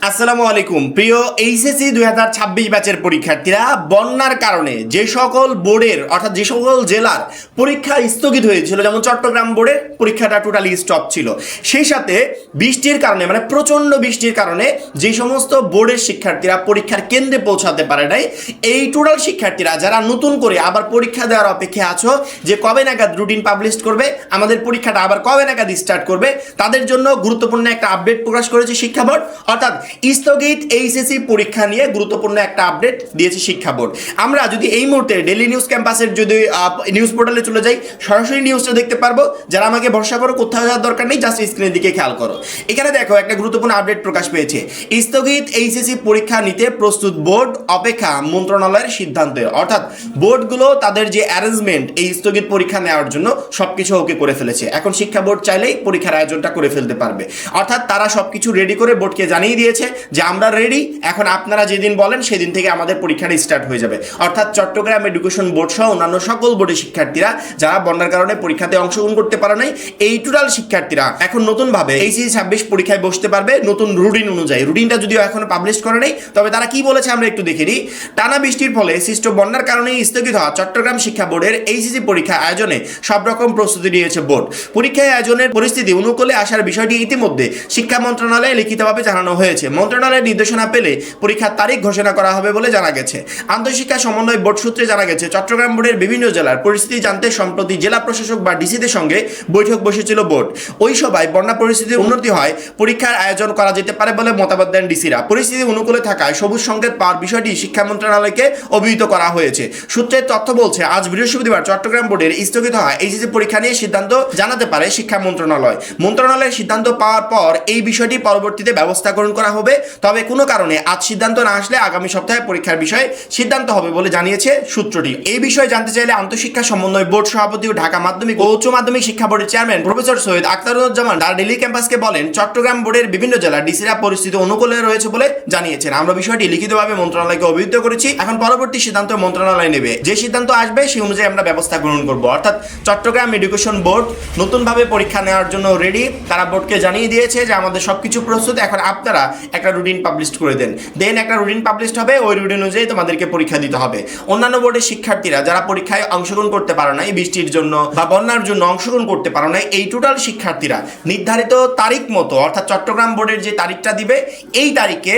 আসসালামু আলাইকুম প্রিয় এইচএসসি 2026 ব্যাচের পরীক্ষার্থীরা, বন্যার কারণে যে সকল বোর্ডের অর্থাৎ যে সকল জেলার পরীক্ষা স্থগিত হয়েছিল, যেমন চট্টগ্রাম বোর্ডের পরীক্ষাটা টোটালি স্টপ ছিল, সেই সাথে বৃষ্টির কারণে মানে প্রচণ্ড বৃষ্টির কারণে যে সমস্ত বোর্ডের শিক্ষার্থীরা পরীক্ষার কেন্দ্রে পৌঁছাতে পারে নাই, এই টোটাল শিক্ষার্থীরা যারা নতুন করে আবার পরীক্ষা দেওয়ার অপেক্ষা আছো যে কবে নাগাদ রুটিন পাবলিশ করবে, আমাদের পরীক্ষাটা আবার কবে নাগাদ স্টার্ট করবে, তাদের জন্য গুরুত্বপূর্ণ একটা আপডেট প্রকাশ করেছে শিক্ষা বোর্ড। অর্থাৎ স্থগিত এইচএসসি পরীক্ষা নিয়ে গুরুত্বপূর্ণ একটা আপডেট দিয়েছে শিক্ষা বোর্ড। আমরা যদি এই মুহূর্তে ডেইলি নিউজ ক্যাম্পাসের যদি নিউজ পোর্টালে চলে যাই, সরাসরি নিউজটা দেখতে পারবো। যারা আমাকে ভরসা করো, কোথাও যাওয়ার দরকার নেই, জাস্ট স্ক্রিনের দিকে খেয়াল করো। এখানে দেখো একটা গুরুত্বপূর্ণ আপডেট প্রকাশ পেয়েছে। স্থগিত এইচএসসি পরীক্ষা নিতে প্রস্তুত বোর্ড, অপেক্ষা মন্ত্রণালয়ের সিদ্ধান্তে। অর্থাৎ বোর্ডগুলো তাদের যে অ্যারেঞ্জমেন্ট এই স্থগিত পরীক্ষা নেওয়ার জন্য সবকিছু ওকে করে ফেলেছে। এখন শিক্ষা বোর্ড চাইলেই পরীক্ষার আয়োজনটা করে ফেলতে পারবে। অর্থাৎ তারা সবকিছু রেডি করে বোর্ডকে জানিয়ে দিয়েছে যে আমরা রেডি, এখন আপনারা যেদিন বলেন সেদিন থেকে আমাদের পরীক্ষাটা স্টার্ট হয়ে যাবে। অর্থাৎ চট্টগ্রাম এডুকেশন বোর্ড সহ অন্যান্য সকল বোর্ডের শিক্ষার্থীরা যারা বন্যার কারণে পরীক্ষাতে অংশগ্রহণ করতে পারে নাই, এই টোটাল শিক্ষার্থীরা এখন নতুনভাবে এইচএসসি 26 পরীক্ষায় বসতে পারবে নতুন রুটিন অনুযায়ী। রুটিনটা যদিও এখনো পাবলিশ করে নেই, তবে তারা কি বলেছে আমরা একটু দেখে নিই। টানা বৃষ্টির ফলে সৃষ্ট বন্যার কারণে স্থগিত হওয়া চট্টগ্রাম শিক্ষা বোর্ডের এইচএসসি পরীক্ষা আয়োজনে সব রকম প্রস্তুতি নিয়েছে বোর্ড। পরীক্ষা আয়োজনের পরিস্থিতি অনুকূলে আসার বিষয়টি ইতিমধ্যে শিক্ষা মন্ত্রণালয়ে লিখিতভাবে জানানো হয়েছে। মন্ত্রণালয়ের নির্দেশনা পেলে পরীক্ষার তারিখ ঘোষণা করা হবে বলে জানা গেছে। আন্তঃশিক্ষা সমন্বয় বোর্ড সূত্রে জানা গেছে, চট্টগ্রাম বোর্ডের বিভিন্ন জেলার পরিস্থিতি জানতে সম্প্রতি জেলা প্রশাসক বা ডিসিদের সঙ্গে বৈঠক বসেছিল বোর্ড। ওই সভায় বন্যা পরিস্থিতির উন্নতি হয় পরীক্ষার আয়োজন করা যেতে পারে বলে মতামত দেন ডিসিরা। পরিস্থিতি অনুকূলে থাকায় সবুজ সংকেত পাওয়ার বিষয়টি শিক্ষা মন্ত্রণালয়কে অভিহিত করা হয়েছে। সূত্রের তথ্য বলছে, আজ বৃহস্পতিবার চট্টগ্রাম বোর্ডের স্থগিত হয় এইচএসসি পরীক্ষা নিয়ে সিদ্ধান্ত জানাতে পারে শিক্ষা মন্ত্রণালয়। মন্ত্রণালয়ের সিদ্ধান্ত পাওয়ার পর এই বিষয়টি পরবর্তীতে ব্যবস্থা গ্রহণ করা হবে। তবে কোনো কারণে আজ সিদ্ধান্ত না আসলে আগামী সপ্তাহে পরীক্ষার বিষয়ে সিদ্ধান্ত হবে বলে জানিয়েছে সূত্রটি। এই বিষয়ে জানতে চাইলে আন্তঃশিক্ষা সমন্বয় বোর্ড সভাপতি ও ঢাকা মাধ্যমিক ও উচ্চ মাধ্যমিক শিক্ষা বোর্ডের chairman professor Syed Akhtaruzzaman daily ক্যাম্পাসকে বলেন, চট্টগ্রাম বোর্ডের বিভিন্ন জেলার ডিসিরা পরিস্থিতি অনুকূলে রয়েছে বলে জানিয়েছেন। আমরা বিষয়টি লিখিতভাবে মন্ত্রণালয়কে অভিহিত করেছি। এখন পরবর্তী সিদ্ধান্ত মন্ত্রণালয় নেবে। যে সিদ্ধান্ত আসবে সেই অনুযায়ী আমরা ব্যবস্থা গ্রহণ করব। অর্থাৎ চট্টগ্রাম এডুকেশন বোর্ড নতুনভাবে পরীক্ষা নেওয়ার জন্য রেডি। তারা বোর্ডকে জানিয়ে দিয়েছে যে আমাদের সবকিছু প্রস্তুত, এখন আপনারা একটা রুটিন পাবলিশ করে দেন একটা রুটিন পাবলিশ হবে, ওই রুটিন অনুযায়ী তোমাদেরকে পরীক্ষা দিতে হবে। অন্যান্য বোর্ডের শিক্ষার্থীরা যারা পরীক্ষায় অংশগ্রহণ করতে পারো নাই, বৃষ্টির জন্য বা বন্যার জন্য অংশগ্রহণ করতে পারো নাই, এই টোটাল শিক্ষার্থীরা নির্ধারিত তারিখ মতো অর্থাৎ চট্টগ্রাম বোর্ডের যে তারিখটা দিবে, এই তারিখে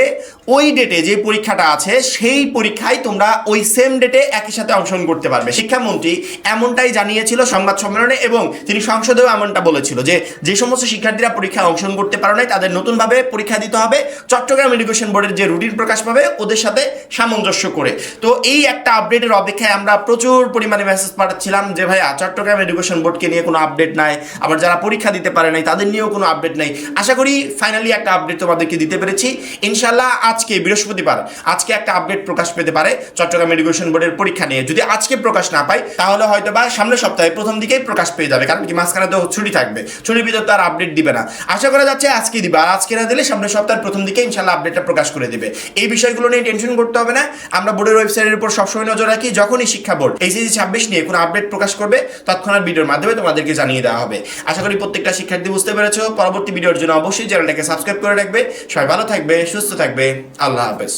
ওই ডেটে যে পরীক্ষাটা আছে সেই পরীক্ষায় তোমরা ওই সেম ডেটে একই সাথে অংশগ্রহণ করতে পারবে। শিক্ষামন্ত্রী এমনটাই জানিয়েছিল সংবাদ সম্মেলনে, এবং তিনি সংসদেও এমনটা বলেছিল যে যে সমস্ত শিক্ষার্থীরা পরীক্ষায় অংশগ্রহণ করতে পারো নাই তাদের নতুনভাবে পরীক্ষা দিতে হবে চট্টগ্রাম এডুকেশন বোর্ডের যে রুটিন প্রকাশ পাবে ওদের সাথে সামঞ্জস্য করে। তো এই একটা আপডেটের অপেক্ষায় আমরা প্রচুর পরিমাণে মেসেজ পাঠাচ্ছিলাম যে ভাইয়া চট্টগ্রাম এডুকেশন বোর্ডকে নিয়ে কোনো আপডেট নাই, আবার যারা পরীক্ষা দিতে পারে নাই তাদের নিয়েও কোনো আপডেট নাই। আশা করি ফাইনালি একটা আপডেট তোমাদেরকে দিতে পেরেছি ইনশাল্লাহ। আজকে বৃহস্পতিবার, আজকে একটা আপডেট প্রকাশ পেতে পারে চট্টগ্রাম এডুকেশন বোর্ডের পরীক্ষা নিয়ে। যদি আজকে প্রকাশ না পাই তাহলে হয়তো বা সামনের সপ্তাহে প্রথম দিকেই প্রকাশ পেয়ে যাবে, কারণ কি মাঝখানে তো ছুটি থাকবে, ছুটির ভিতর তো আর আপডেট দিবে না। আশা করা যাচ্ছে আজকে দিবে, আর আজকে না দিলে সামনের সপ্তাহের প্রথম দিকে ইনশাল্লাহ আপডেটটা প্রকাশ করে দেবে। এই বিষয়গুলো নিয়ে টেনশন করতে হবে না। আমরা বোর্ডের ওয়েবসাইটের উপর সবসময় নজর রাখি, যখনই শিক্ষা বোর্ড এইচএসসি 26 নিয়ে কোনো আপডেট প্রকাশ করবে তৎক্ষণাৎ ভিডিওর মাধ্যমে তোমাদেরকে জানিয়ে দেওয়া হবে। আশা করি প্রত্যেকটা শিক্ষার্থী বুঝতে পেরেছো। পরবর্তী ভিডিওর জন্য অবশ্যই চ্যানেলটাকে সাবস্ক্রাইব করে রাখবে। সবাই ভালো থাকবে, সুস্থ থাকবে। আল্লাহ হাফেজ।